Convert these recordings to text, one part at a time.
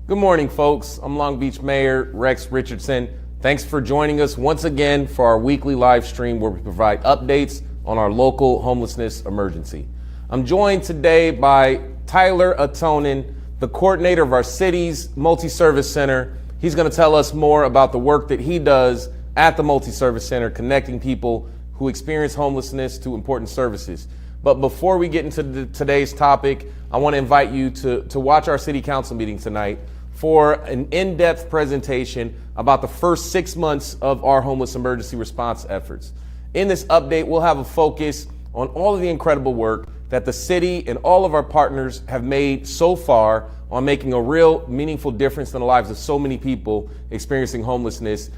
Good morning, folks. I'm Long Beach Mayor Rex Richardson. Thanks for joining us once again for our weekly live stream where we provide updates on our local homelessness emergency. I'm joined today by Tyler Atonin, the coordinator of our city's multi-service center. He's going to tell us more about the work that he does at the multi-service center, connecting people who experience homelessness to important services. But before we get into today's topic, I want to invite you to watch our city council meeting tonight for an in-depth presentation about the first 6 months of our homeless emergency response efforts. In this update, we'll have a focus on all of the incredible work that the city and all of our partners have made so far on making a real meaningful difference in the lives of so many people experiencing homelessness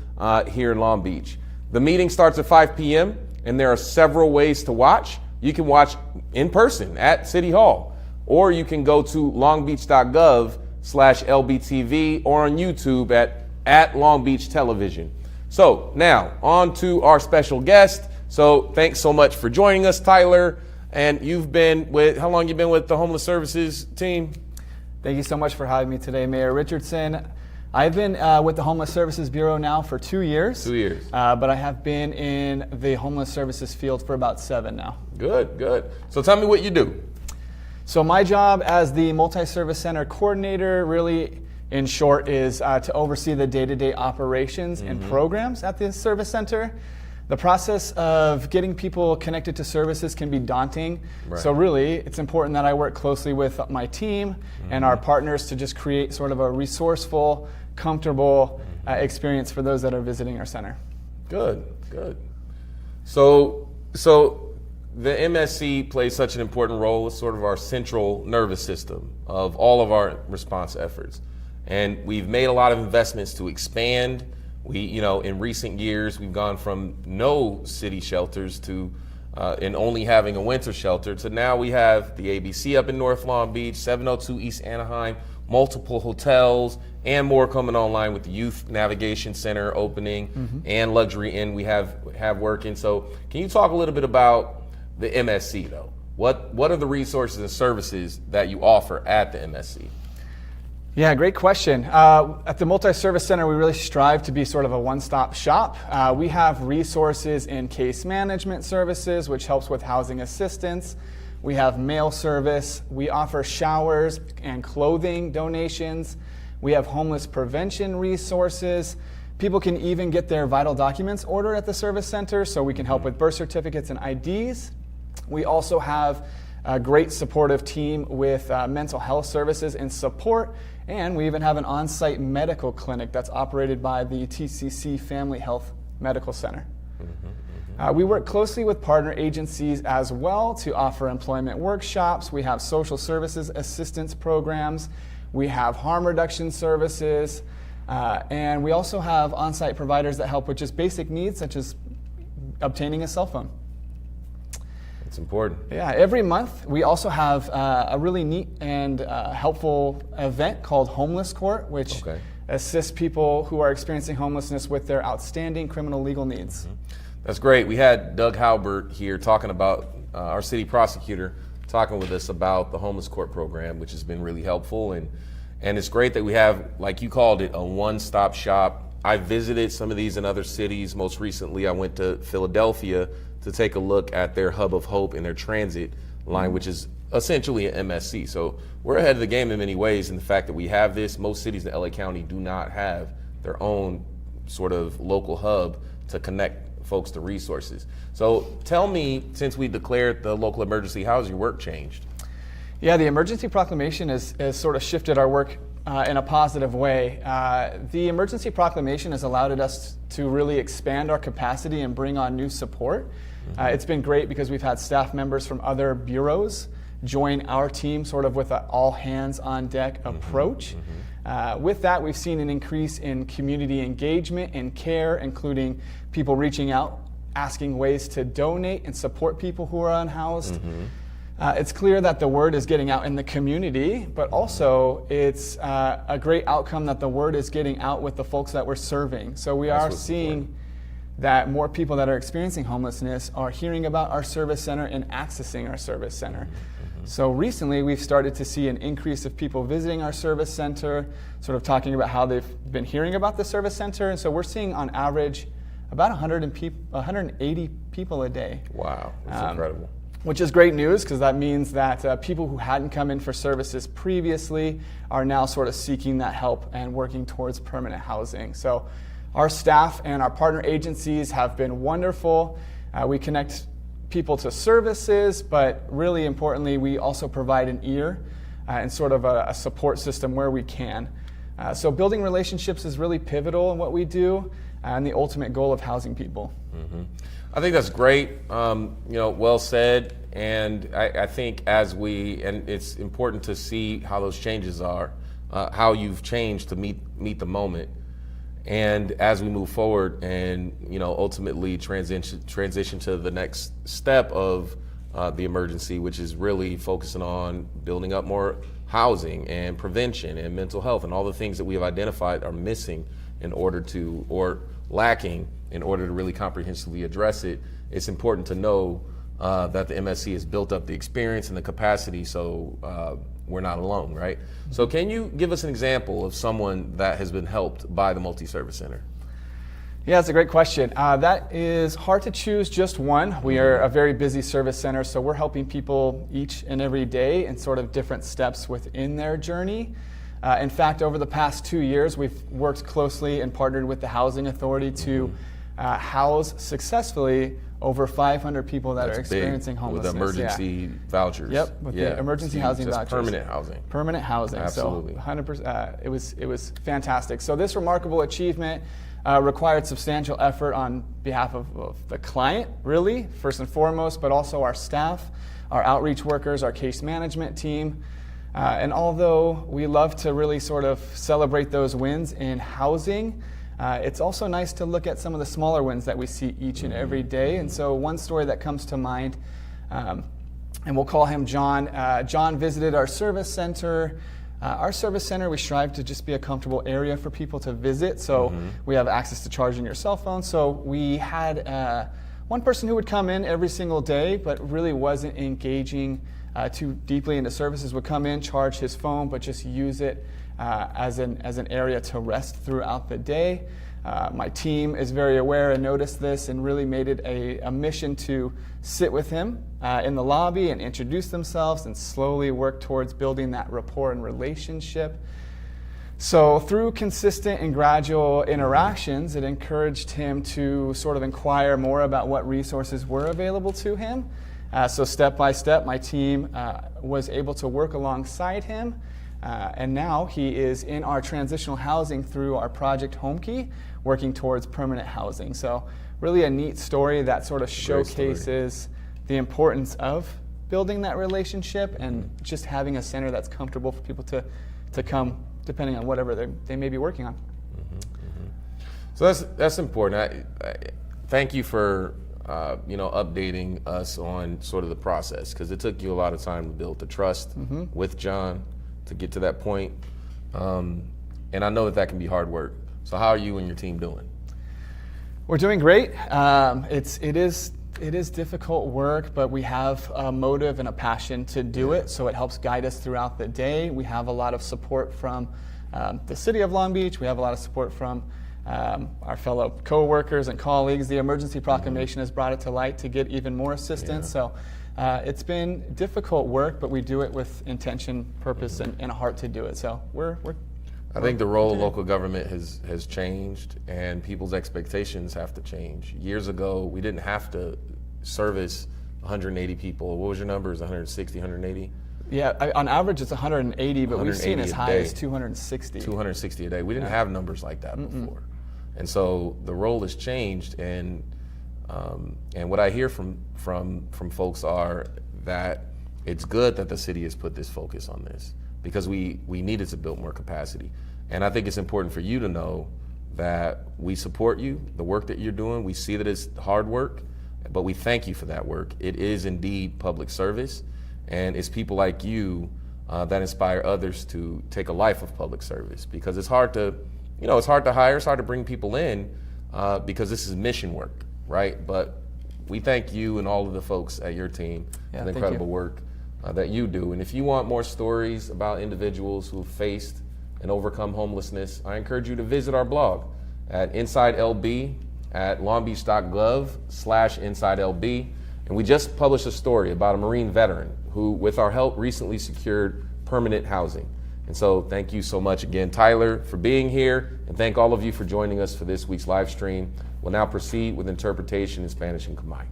here in Long Beach. The meeting starts at 5 p.m. and there are several ways to watch. You can watch in person at City Hall, or you can go to longbeach.gov/LBTV or on YouTube at Long Beach Television. So now on to our special guest. So thanks so much for joining us, Tyler. And how long you been with the homeless services team? Thank you so much for having me today, Mayor Richardson. I've been with the Homeless Services Bureau now for 2 years. 2 years. But I have been in the homeless services field for about 7 now. Good. So tell me what you do. So my job as the multi-service center coordinator, really in short, is to oversee the day-to-day operations and programs at the service center. The process of getting people connected to services can be daunting. Right. So really, it's important that I work closely with my team and our partners to just create sort of a resourceful, comfortable experience for those that are visiting our center. Good. So the MSC plays such an important role as sort of our central nervous system of all of our response efforts. And we've made a lot of investments to expand. In recent years, we've gone from no city shelters to and only having a winter shelter to now we have the ABC up in North Long Beach, 702 East Anaheim, multiple hotels, and more coming online with the Youth Navigation Center opening and Luxury Inn we have working. So can you talk a little bit about the MSC though? What are the resources and services that you offer at the MSC? Yeah, great question. At the Multi-Service Center, we really strive to be sort of a one-stop shop. We have resources in case management services, which helps with housing assistance. We have mail service. We offer showers and clothing donations. We have homeless prevention resources. People can even get their vital documents ordered at the service center, so we can help with birth certificates and IDs. We also have a great supportive team with mental health services and support. And we even have an on-site medical clinic that's operated by the TCC Family Health Medical Center. We work closely with partner agencies as well to offer employment workshops. We have social services assistance programs. We have harm reduction services. And we also have on-site providers that help with just basic needs such as obtaining a cell phone. It's important. Yeah, every month we also have a really neat and helpful event called Homeless Court, which assists people who are experiencing homelessness with their outstanding criminal legal needs. That's great. We had Doug Halbert here talking about our city prosecutor talking with us about the Homeless Court program, which has been really helpful. And it's great that we have, like you called it, a one-stop shop. I visited some of these in other cities. Most recently, I went to Philadelphia to take a look at their hub of hope and their transit line, which is essentially an MSC. So we're ahead of the game in many ways in the fact that we have this. Most cities in LA County do not have their own sort of local hub to connect folks to resources. So tell me, since we declared the local emergency, how has your work changed? Yeah, the emergency proclamation has sort of shifted our work in a positive way. The emergency proclamation has allowed us to really expand our capacity and bring on new support. It's been great because we've had staff members from other bureaus join our team sort of with an all hands on deck approach. With that, we've seen an increase in community engagement and care, including people reaching out, asking ways to donate and support people who are unhoused. It's clear that the word is getting out in the community, but also it's a great outcome that the word is getting out with the folks that we're serving. So we are seeing that more people that are experiencing homelessness are hearing about our service center and accessing our service center. So recently we've started to see an increase of people visiting our service center, sort of talking about how they've been hearing about the service center. And so we're seeing on average about 180 people a day. Wow, that's incredible. Which is great news, because that means that people who hadn't come in for services previously are now sort of seeking that help and working towards permanent housing. So our staff and our partner agencies have been wonderful. We connect people to services, but really importantly, we also provide an ear and sort of a support system where we can. So building relationships is really pivotal in what we do, and the ultimate goal of housing people. Mm-hmm. I think that's great, well said, and I think and it's important to see how those changes are, how you've changed to meet the moment, and as we move forward and, ultimately transition to the next step of the emergency, which is really focusing on building up more housing and prevention and mental health and all the things that we have identified are missing or lacking in order to really comprehensively address it. It's important to know that the MSC has built up the experience and the capacity, so we're not alone, right? So can you give us an example of someone that has been helped by the Multi-Service Center? Yeah, that's a great question. That is hard to choose just one. We are a very busy service center, so we're helping people each and every day in sort of different steps within their journey. In fact, over the past 2 years, we've worked closely and partnered with the Housing Authority to house successfully over 500 people that are experiencing homelessness. With emergency vouchers. Yep, with the emergency housing vouchers. Permanent housing. Permanent housing. Absolutely. So 100%. It was fantastic. So this remarkable achievement required substantial effort on behalf of the client, really, first and foremost, but also our staff, our outreach workers, our case management team. And although we love to really sort of celebrate those wins in housing, it's also nice to look at some of the smaller wins that we see each and every day. And so one story that comes to mind, and we'll call him John. John visited our service center. Our service center, we strive to just be a comfortable area for people to visit. So we have access to charging your cell phone. So we had one person who would come in every single day, but really wasn't engaging too deeply into services, would come in, charge his phone, but just use it as an area to rest throughout the day. My team is very aware and noticed this and really made it a mission to sit with him in the lobby and introduce themselves and slowly work towards building that rapport and relationship. So through consistent and gradual interactions, it encouraged him to sort of inquire more about what resources were available to him. So step by step, my team was able to work alongside him. And now he is in our transitional housing through our project Home Key, working towards permanent housing. So really a neat story that sort of showcases the importance of building that relationship and just having a center that's comfortable for people to come, depending on whatever they may be working on. So that's important. I thank you for updating us on sort of the process, because it took you a lot of time to build the trust with John to get to that point. And I know that can be hard work. So how are you and your team doing? We're doing great. It is difficult work, but we have a motive and a passion to do it, so it helps guide us throughout the day. We have a lot of support from the city of Long Beach. We have a lot of support from our fellow co-workers and colleagues. The emergency proclamation has brought it to light to get even more assistance. So it's been difficult work, but we do it with intention, purpose, and a heart to do it. So I think the role of local government has changed, and people's expectations have to change. Years ago, we didn't have to service 180 people. What was your number? Is 160, 180? Yeah, on average it's 180, but we've seen as high as 260. 260 a day. We didn't have numbers like that before. And so the role has changed, and what I hear from folks are that it's good that the city has put this focus on this, because we needed to build more capacity. And I think it's important for you to know that we support you, the work that you're doing. We see that it's hard work, but we thank you for that work. It is indeed public service, and it's people like you that inspire others to take a life of public service, because it's hard to hire, it's hard to bring people in because this is mission work, right? But we thank you and all of the folks at your team for the incredible work that you do. And if you want more stories about individuals who faced and overcome homelessness, I encourage you to visit our blog at InsideLB at longbeach.gov/InsideLB. And we just published a story about a Marine veteran who, with our help, recently secured permanent housing. And so thank you so much again, Tyler, for being here, and thank all of you for joining us for this week's live stream. We'll now proceed with interpretation in Spanish and Khmer.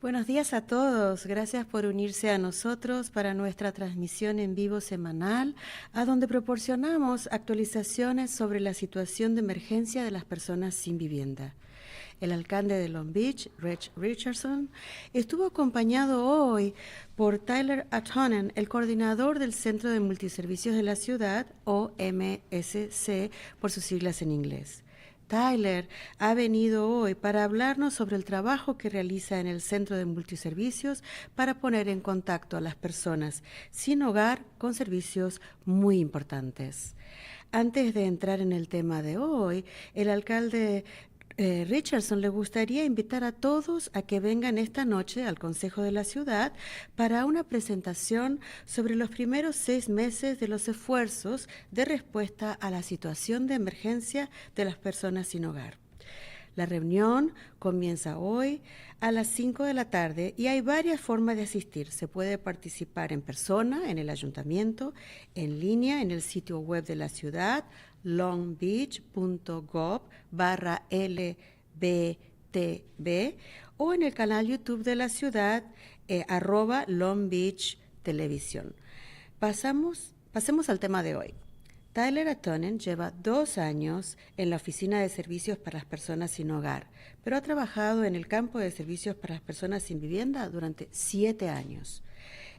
Buenos días a todos. Gracias por unirse a nosotros para nuestra transmisión en vivo semanal, a donde proporcionamos actualizaciones sobre la situación de emergencia de las personas sin vivienda. El alcalde de Long Beach, Rex Richardson, estuvo acompañado hoy por Tyler Atonen, el coordinador del Centro de Multiservicios de la Ciudad, o MSC, por sus siglas en inglés. Tyler ha venido hoy para hablarnos sobre el trabajo que realiza en el Centro de Multiservicios para poner en contacto a las personas sin hogar con servicios muy importantes. Antes de entrar en el tema de hoy, el alcalde Richardson le gustaría invitar a todos a que vengan esta noche al Consejo de la Ciudad para una presentación sobre los primeros 6 meses de los esfuerzos de respuesta a la situación de emergencia de las personas sin hogar. La reunión comienza hoy a las 5 de la tarde y hay varias formas de asistir. Se puede participar en persona en el ayuntamiento, en línea en el sitio web de la ciudad, longbeach.gov/LBTB, o en el canal YouTube de la ciudad, @longbeach-televisión. Pasemos al tema de hoy. Tyler Atonen lleva 2 años en la Oficina de Servicios para las Personas sin Hogar, pero ha trabajado en el campo de servicios para las personas sin vivienda durante 7 años.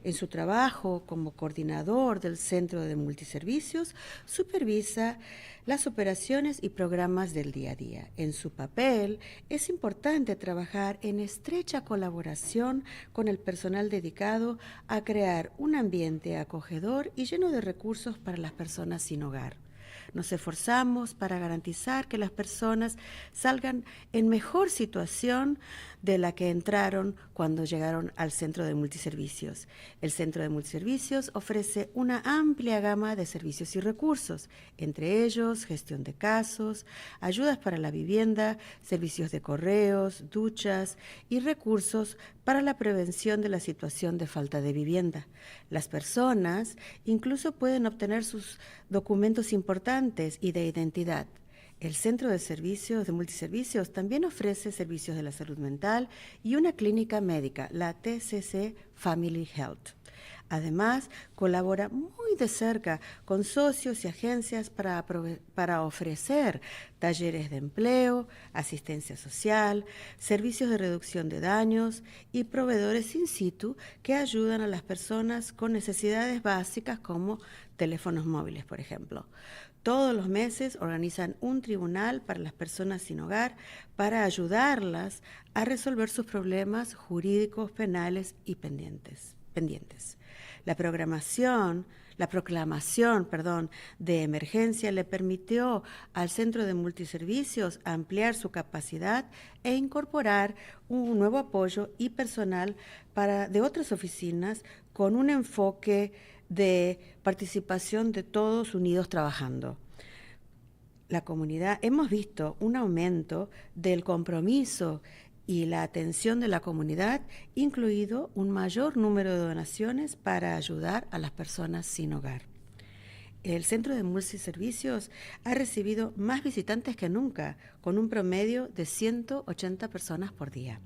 En su trabajo como coordinador del Centro de Multiservicios, supervisa las operaciones y programas del día a día. En su papel, es importante trabajar en estrecha colaboración con el personal dedicado a crear un ambiente acogedor y lleno de recursos para las personas sin hogar. Nos esforzamos para garantizar que las personas salgan en mejor situación de la que entraron cuando llegaron al Centro de Multiservicios. El Centro de Multiservicios ofrece una amplia gama de servicios y recursos, entre ellos gestión de casos, ayudas para la vivienda, servicios de correos, duchas y recursos para la prevención de la situación de falta de vivienda. Las personas incluso pueden obtener sus documentos importantes y de identidad. El Centro de Servicios de Multiservicios también ofrece servicios de la salud mental y una clínica médica, la TCC Family Health. Además, colabora muy de cerca con socios y agencias para ofrecer talleres de empleo, asistencia social, servicios de reducción de daños y proveedores in situ que ayudan a las personas con necesidades básicas como teléfonos móviles, por ejemplo. Todos los meses organizan un tribunal para las personas sin hogar para ayudarlas a resolver sus problemas jurídicos, penales y pendientes. La proclamación de emergencia le permitió al Centro de Multiservicios ampliar su capacidad e incorporar un nuevo apoyo y personal de otras oficinas con un enfoque de participación de todos unidos trabajando. La comunidad, hemos visto un aumento del compromiso y la atención de la comunidad, incluido un mayor número de donaciones para ayudar a las personas sin hogar. El Centro de Multiservicios ha recibido más visitantes que nunca, con un promedio de 180 personas por día.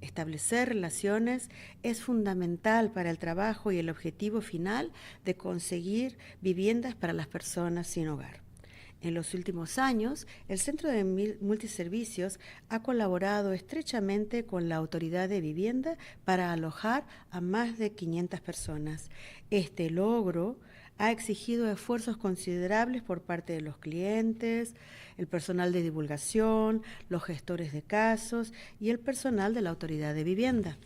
Establecer relaciones es fundamental para el trabajo y el objetivo final de conseguir viviendas para las personas sin hogar. En los últimos años, el Centro de Multiservicios ha colaborado estrechamente con la Autoridad de Vivienda para alojar a más de 500 personas. Este logro ha exigido esfuerzos considerables por parte de los clientes, el personal de divulgación, los gestores de casos y el personal de la Autoridad de Vivienda.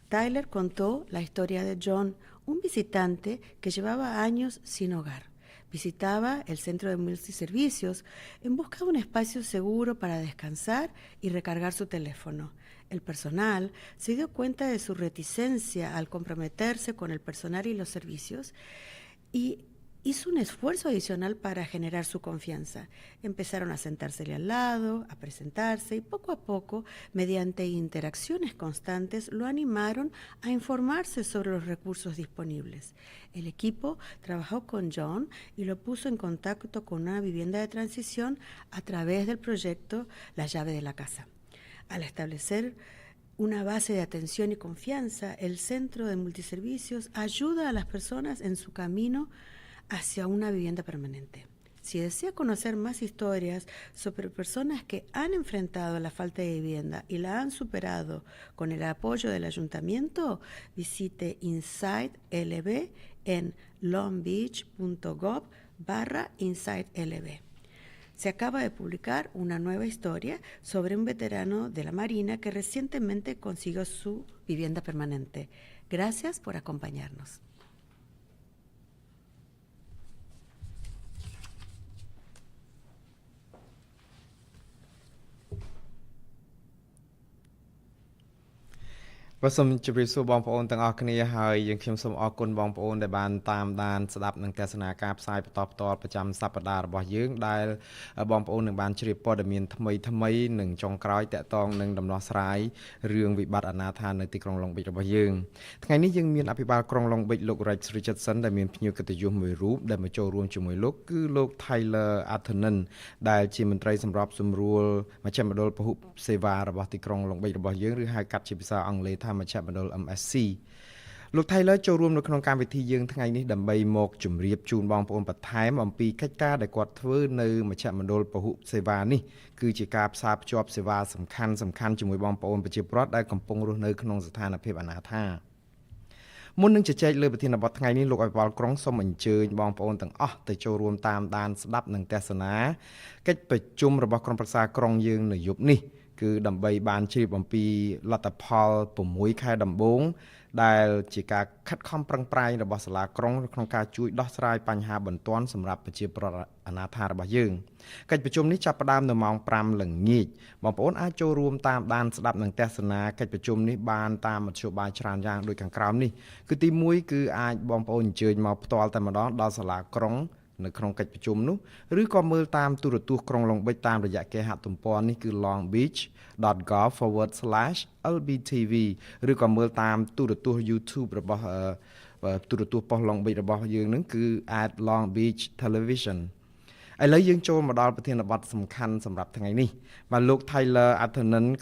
Tyler contó la historia de John, un visitante que llevaba años sin hogar. Visitaba el centro de multiservicios en busca de un espacio seguro para descansar y recargar su teléfono. El personal se dio cuenta de su reticencia al comprometerse con el personal y los servicios y hizo un esfuerzo adicional para generar su confianza. Empezaron a sentársele al lado, a presentarse y poco a poco, mediante interacciones constantes, lo animaron a informarse sobre los recursos disponibles. El equipo trabajó con John y lo puso en contacto con una vivienda de transición a través del proyecto La llave de la casa. Al establecer una base de atención y confianza, el Centro de Multiservicios ayuda a las personas en su camino hacia una vivienda permanente. Si desea conocer más historias sobre personas que han enfrentado la falta de vivienda y la han superado con el apoyo del ayuntamiento, visite Inside LB en longbeach.gov/Inside LB. Se acaba de publicar una nueva historia sobre un veterano de la Marina que recientemente consiguió su vivienda permanente. Gracias por acompañarnos. Vàសូមជម្រាបសួរបងប្អូនទាំងអស់គ្នាហើយយើងខ្ញុំសូមអរគុណបងប្អូនដែលបានតាមដានស្ដាប់នឹងទស្សនាការផ្សាយបន្តផ្ទាល់ប្រចាំសប្តាហ៍របស់យើងដែលបងប្អូននឹងបានជ្រាបព័ត៌មានថ្មីនិងចុងក្រោយតាក់ទងនឹងដំណោះស្រាយរឿងវិបត្តិអនាថនៅទីក្រុង Long Beach របស់យើងថ្ងៃនេះយើងមានអភិបាលក្រុង Long Beach លោក Rex Richardson ដែលមានភ្ញៀវកិត្តិយសមួយរូបដែលមកចូលរួមជាមួយលោកគឺលោក Tyler ដែលជាមន្ត្រីសម្របសម្រួលមជ្ឈមណ្ឌលពហុសេវារបស់ទីក្រុង Long Beach របស់យើងឬហៅកាត់ជាភាសាអង់គ្លេសថាមជ្ឈមណ្ឌល MSC លោក Tyler ចូលរួមនៅក្នុងកម្មវិធីយើងថ្ងៃនេះដើម្បីមកជម្រាបជូនបងប្អូនបន្ថែមអំពីកិច្ចការដែលគាត់ធ្វើនៅមជ្ឈមណ្ឌលពហុសេវានេះគឺជាការផ្សារភ្ជាប់សេវាសំខាន់ជាមួយបងប្អូនប្រជាពលរដ្ឋដែលកំពុងរស់នៅក្នុងស្ថានភាពអនាថាមុននឹងជជែកលើប្រធានបទថ្ងៃនេះលោកអភិបាលក្រុងសូមអញ្ជើញបងប្អូនទាំងអស់ទៅចូលរួមតាមដានស្ដាប់និងទស្សនាកិច្ចប្រជុំរបស់ក្រុមប្រឹក្សាក្រុងយើងនៅយប់នេះគឺដើម្បីបានជ្រាបអំពីលទ្ធផល6ខែដំបូងដែលជាការខិតខំប្រឹងប្រែងរបស់សាលាក្រុងក្នុងការជួយដោះស្រាយបញ្ហាបន្ទាន់សម្រាប់ប្រជាពលរដ្ឋអនាថារបស់យើងកិច្ចប្រជុំនេះចាប់ផ្ដើមនៅម៉ោង 5 ល្ងាចបងប្អូនអាចចូលរួមតាមដានស្ដាប់និងទស្សនាកិច្ចប្រជុំនេះបានតាមមធ្យោបាយច្រើនយ៉ាងដូចខាងក្រោមនេះគឺទី1គឺអាចបងប្អូនអញ្ជើញមកផ្ទាល់តែម្ដងដល់សាលាក្រុងនៅក្នុងកិច្ចប្រជុំនោះឬក៏មើលតាមទូរទស្សន៍ក្រុង Long Beach តាមរយៈគេហទំព័រនេះគឺ longbeach.gov/LBTV ឬក៏មើលតាមទូរទស្សន៍ YouTube របស់ទូរទស្សន៍ប៉ុស្តិ៍ Long Beach របស់យើងនឹងគឺ @longbeach television ឥឡូវយើងចូលមកដល់ប្រធានបទសំខាន់សម្រាប់ថ្ងៃនេះបាទលោក Tyler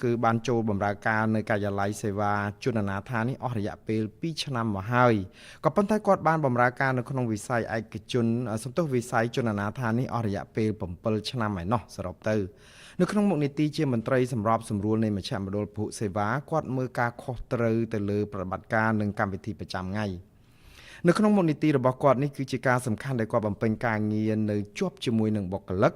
គឺបានចូលបម្រើការនៅការិយាល័យសេវាជនអនាថានេះអស់រយៈពេល2ឆ្នាំមកហើយក៏ប៉ុន្តែគាត់បានបម្រើការនៅក្នុងវិស័យឯកជនវិស័យជនអនាថានេះអស់រយៈពេល7ឆ្នាំឯណោះសរុបទៅនៅក្នុងមុខនីតិជាមន្ត្រីសម្របសម្រួលនៃមជ្ឈមណ្ឌលពហុសេវាគាត់មើលការខុសត្រូវទៅលើប្រតិបត្តិការនិងកម្មវិធីប្រចាំថ្ងៃនៅក្នុងមុខនីតិរបស់គាត់នេះគឺជាការសំខាន់ដែលគាត់បំពេញការងារនៅជាប់ជាមួយនឹងបុគ្គលិក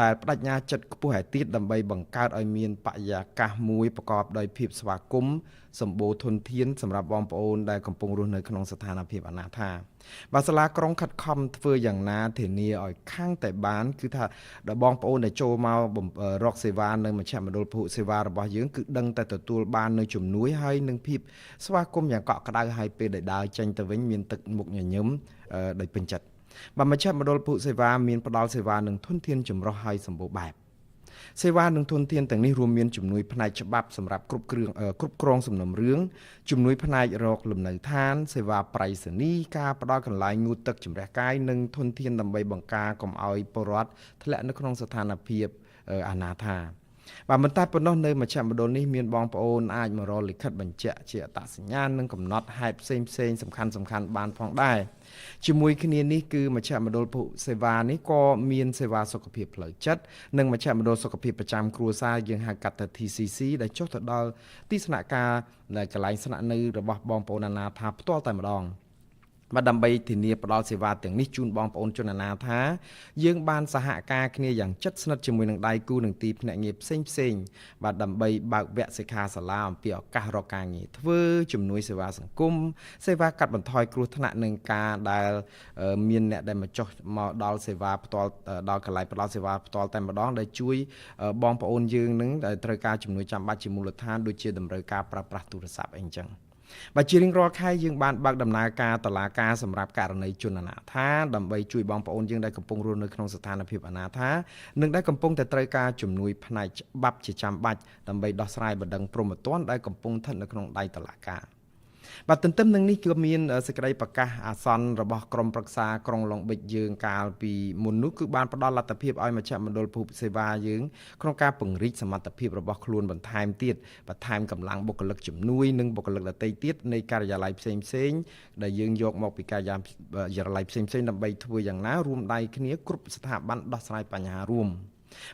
ដែលបដិញ្ញាចិត្តខ្ពស់ឯទៀតដើម្បីបង្កើតឲ្យមានបរិយាកាសមួយប្រកបដោយភាពស្វាគមន៍សម្បូរធនធានសម្រាប់បងប្អូនដែលកំពុងរស់នៅក្នុងស្ថានភាពអនាថាបាទសាលាក្រុងខិតខំធ្វើយ៉ាងណាធានាឲ្យខាងតែបានគឺថាដល់បងប្អូនដែលចូលមករកសេវានៅមជ្ឈមណ្ឌលពហុសេវារបស់យើងគឺដឹងតែទទួលបាននៅជំនួយហើយនឹងភាពស្វាគមន៍យ៉ាងកក់ក្ដៅហើយពេលដែលដើរចេញទៅវិញមានទឹកមុខញញឹមដោយពេញចិត្តបាទមជ្ឈមណ្ឌលពហុសេវាមានផ្ដល់សេវានឹងធនធានចម្រុះហើយសម្បូរបែបសេវានឹងធនធានទាំងនេះរួមមានជំនួយផ្នែកច្បាប់សម្រាប់គ្រប់គ្រងសំណុំរឿងជំនួយផ្នែករកលំនៅឋានសេវាប្រៃសណីយ៍ការផ្ដល់កន្លែងងូតទឹកជំរះកាយនិងធនធានដើម្បីបង្ការកុំឲ្យពលរដ្ឋធ្លាក់នៅក្នុងស្ថានភាពអនាថា បាទមិនតែប៉ុណ្ណោះនៅមជ្ឈមណ្ឌលនេះមានបងប្អូនអាចមករកលិខិតបញ្ជាក់ជាអត្តសញ្ញាណនិងកំណត់ហេតុផ្សេងសំខាន់បានផងដែរជាមួយគ្នានេះគឺមជ្ឈមណ្ឌលពហុសេវានេះក៏មានសេវាសុខភាពផ្លូវចិត្តនិងមជ្ឈមណ្ឌលសុខភាពប្រចាំគ្រួសារយើងហៅកាត់ថា TCC ដែលចុះទៅដល់ទីស្នាក់ការនៅកន្លែងស្នាក់នៅរបស់បងប្អូនអនាថាផ្ទាល់តែម្ដងបាទដើម្បីធានាផ្ដល់សេវាទាំងនេះជូនបងប្អូនជនអនាថាយើងបានសហការគ្នាយ៉ាងជិតស្និទ្ធជាមួយនឹងដៃគូនឹងទីភ្នាក់ងារផ្សេងបាទដើម្បីបើកវគ្គសិក្ខាសាលាអំពីឱកាសរកការងារធ្វើជំនួយសេវាសង្គមសេវាកាត់បន្ថយគ្រោះថ្នាក់នឹងការដែលមានអ្នកដែលមកចុះមកដល់សេវាផ្ទាល់ដល់កន្លែងផ្ដល់សេវាផ្ទាល់តែម្ដងដែលជួយបងប្អូនយើងនឹងដែលត្រូវការជំនួយចាំបាច់ជាមូលដ្ឋានដូចជាតម្រូវការប្រើប្រាស់ទូរស័ព្ទអីអញ្ចឹងបាទជារៀងរាល់ខែយើងបានបើកដំណើរការតុលាការសម្រាប់ករណីជនអនាថាដើម្បីជួយបងប្អូនយើងដែលកំពុងរស់នៅក្នុងស្ថានភាពអនាថានិងដែលកំពុងតែត្រូវការជំនួយផ្នែកច្បាប់ជាចាំបាច់ដើម្បីដោះស្រាយបណ្ដឹងព្រហ្មទណ្ឌដែលកំពុងស្ថិតនៅក្នុងដៃតុលាការបាទទន្ទឹមនឹងនេះគឺមានសេចក្តីប្រកាសអាសន្នរបស់ក្រុមប្រឹក្សាក្រុងឡុងប៊ិចយើងកាលពីមុននោះគឺបានផ្ដល់លទ្ធភាពឲ្យមជ្ឈមណ្ឌលពហុសេវាយើងក្នុងការពង្រីកសមត្ថភាពរបស់ខ្លួនបន្ថែមទៀតបន្ថែមកម្លាំងបុគ្គលិកជំនួយនិងបុគ្គលិកដទៃទៀតនៃការិយាល័យផ្សេងដែលយើងយកមកពីការិយាល័យផ្សេងដើម្បីធ្វើយ៉ាងណារួមដៃគ្នាគ្រប់ស្ថាប័នដោះស្រាយបញ្ហារួម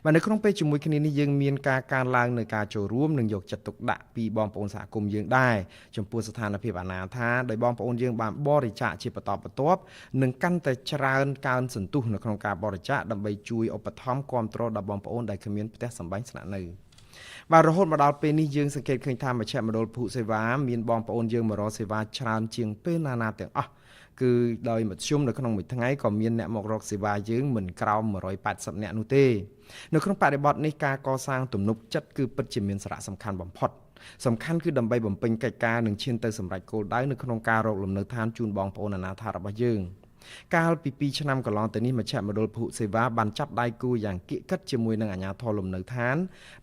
បាទនៅក្នុងពេលជាមួយគ្នានេះយើងមានការកើនឡើងនៃការចូលរួមនិងយកចិត្តទុកដាក់ពីបងប្អូនសហគមន៍យើងដែរចំពោះស្ថានភាពអនាថាដោយបងប្អូនយើងបានបរិច្ចាគជាបន្តបន្ទាប់និងកាន់តែច្រើនកើនសន្ទុះនៅក្នុងការបរិច្ចាគដើម្បីជួយឧបត្ថម្ភគាំទ្រដល់បងប្អូនដែលគ្មានផ្ទះសម្បែងស្នាក់នៅបាទរហូតមកដល់ពេលនេះយើងសង្កេតឃើញថាមជ្ឈមណ្ឌលពហុសេវាមានបងប្អូនយើងមករកសេវាច្រើនជាងពេលណាទាំងអស់គឺដោយមធ្យមនៅក្នុងមួយថ្ងៃក៏មានអ្នកមករកសេវាយើងមិនក្រោម180នាក់នោះទេនៅក្នុងបរិបទនេះការកសាងទំនុកចិត្តគឺពិតជាមានសារៈសំខាន់បំផុតសំខាន់គឺដើម្បីបំពេញកិច្ចការនិងឈានទៅសម្រេចគោលដៅនៅក្នុងការរកលំនៅឋានជូនបងប្អូនអនាថារបស់យើងកាលពី2ឆ្នាំកន្លងទៅនេះមជ្ឈមណ្ឌលពហុសេវាបានចាប់ដៃគូយ៉ាងគៀកកិតជាមួយនឹងអាជ្ញាធរលំនៅឋាន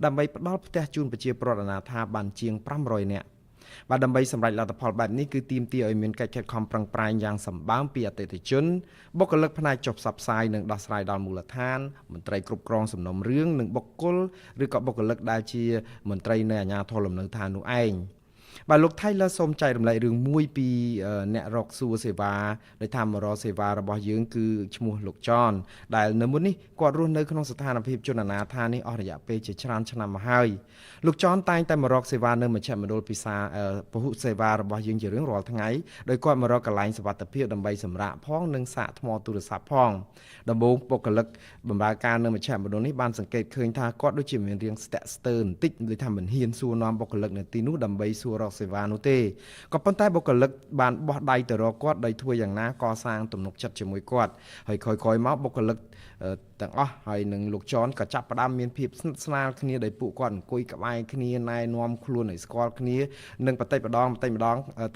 ដើម្បីផ្ដល់ផ្ទះជូនប្រជាពលរដ្ឋអនាថាបានជាង500នាក់បាទដើម្បីសម្រេចលទ្ធផលបែបនេះគឺទាមទារឲ្យមានកិច្ចខិតខំប្រឹងប្រែងយ៉ាងសម្បើមពីអតិថិជនបុគ្គលិកផ្នែកចុះផ្សព្វផ្សាយនិងដោះស្រាយដល់មូលដ្ឋានមន្ត្រីគ្រប់គ្រងសំណុំរឿងនិងបុគ្គលឬក៏បុគ្គលិកដែលជាមន្ត្រីនៃអាជ្ញាធរលំនៅឋាននោះឯងបាទលោក Taylor សូមចែករំលែករឿងមួយពីអ្នករកសួរសេវាដែលថាមករកសេវារបស់យើងគឺឈ្មោះលោក John ដែលនៅមុននេះគាត់រស់នៅក្នុងស្ថានភាពជនអនាថានេះអស់រយៈពេលជាច្រើនឆ្នាំមកហើយលោក John តែងតែមករកសេវានៅមជ្ឈមណ្ឌលពិសាពហុសេវារបស់យើងជារៀងរាល់ថ្ងៃដោយគាត់មករកកន្លែងសុវត្ថិភាពដើម្បីសម្រាកផងនិងសាកថ្មទូរស័ព្ទផងដំបូងបុគ្គលិកបម្រើការនៅមជ្ឈមណ្ឌលនេះបានសង្កេតឃើញថាគាត់ដូចជាមានរៀងស្ទាក់ស្ទើរបន្តិចដូចថាមិនហ៊ានសួរនាំបុគ្គលិកនៅទីនោះដើម្បីសួររកសេវានោះទេក៏ប៉ុន្តែបុគ្គលិកបានបោះដៃទៅរកគាត់ដោយធ្វើយ៉ាងណាកសាងទំនុកចិត្តជាមួយគាត់ហើយក្រោយៗមកបុគ្គលិកទាំងអស់ហើយនឹងលោកចនក៏ចាប់ផ្ដើមមានភាពស្និទ្ធស្នាលគ្នាដោយពួកគាត់អង្គុយក្បែរគ្នាណែនាំខ្លួនឲ្យស្គាល់គ្នានិងបន្តិចម្ដង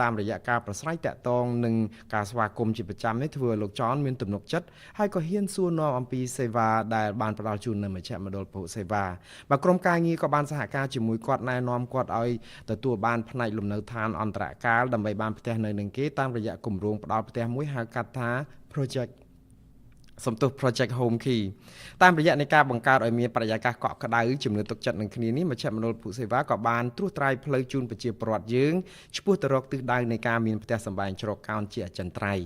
តាមរយៈការប្រស្រ័យតាក់ទងនិងការស្វាគមន៍ជាប្រចាំនេះធ្វើឲ្យលោកចនមានទំនុកចិត្តហើយក៏ហ៊ានសួរនាំអំពីសេវាដែលបានផ្ដល់ជូននៅមជ្ឈមណ្ឌលពហុសេវាបាទក្រុមការងារក៏បានសហការជាមួយគាត់ណែនាំគាត់ឲ្យទទួលបានផ្នែកលំនៅឋានអន្តរកាលដើម្បីបានផ្ទះនៅនឹងគេតាមរយៈគម្រោងផ្ដល់ផ្ទះមួយហៅកាត់ថា Project Home Key តាមរយៈនៃការបង្កើតឲ្យមានបរិយាកាសកក់ក្ដៅជំនឿទុកចិត្តនឹងគ្នានេះមជ្ឈមណ្ឌលពហុសេវាក៏បានត្រួសត្រាយផ្លូវជូនប្រជាពលរដ្ឋយើងឆ្ពោះទៅរកទិសដៅនៃការមានផ្ទះសម្បែងជ្រកកោនជាអចិន្ត្រៃយ៍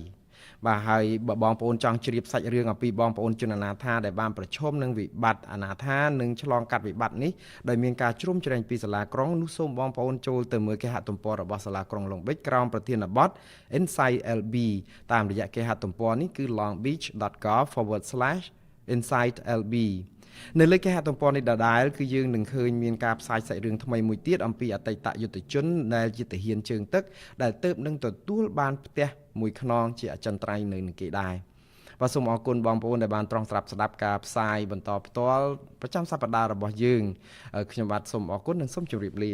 បាទហើយបងប្អូនចង់ជ្រាបសាច់រឿងអំពីបងប្អូនជនអនាថាដែលបានប្រឈមនឹងវិបត្តិអនាថានិងឆ្លងកាត់វិបត្តិនេះដោយមានការជ្រុំជ្រែងពីសាលាក្រុងនោះសូមបងប្អូនចូលទៅមើលគេហទំព័ររបស់សាលាក្រុងឡុងប៊ិចក្រោមប្រធានបទ Inside LB តាមរយៈគេហទំព័រនេះគឺ longbeach.gov/Inside LB នៅលើគេហទំព័រនេះដដែលគឺយើងនឹងឃើញមានការផ្សាយសាច់រឿងថ្មីមួយទៀតអំពីអតីតយុទ្ធជនដែលជាទាហានជើងទឹកដែលទើបនឹងទទួលបានផ្ទះមួយខ្នងជាអចិន្ត្រៃយ៍នៅនឹងគេដែរបាទសូមអរគុណបងប្អូនដែលបានត្រង់ស្ដាប់ការផ្សាយបន្តផ្ទាល់ប្រចាំសប្តាហ៍របស់យើងខ្ញុំបាទសូមអរគុណនិងសូមជម្រាបលា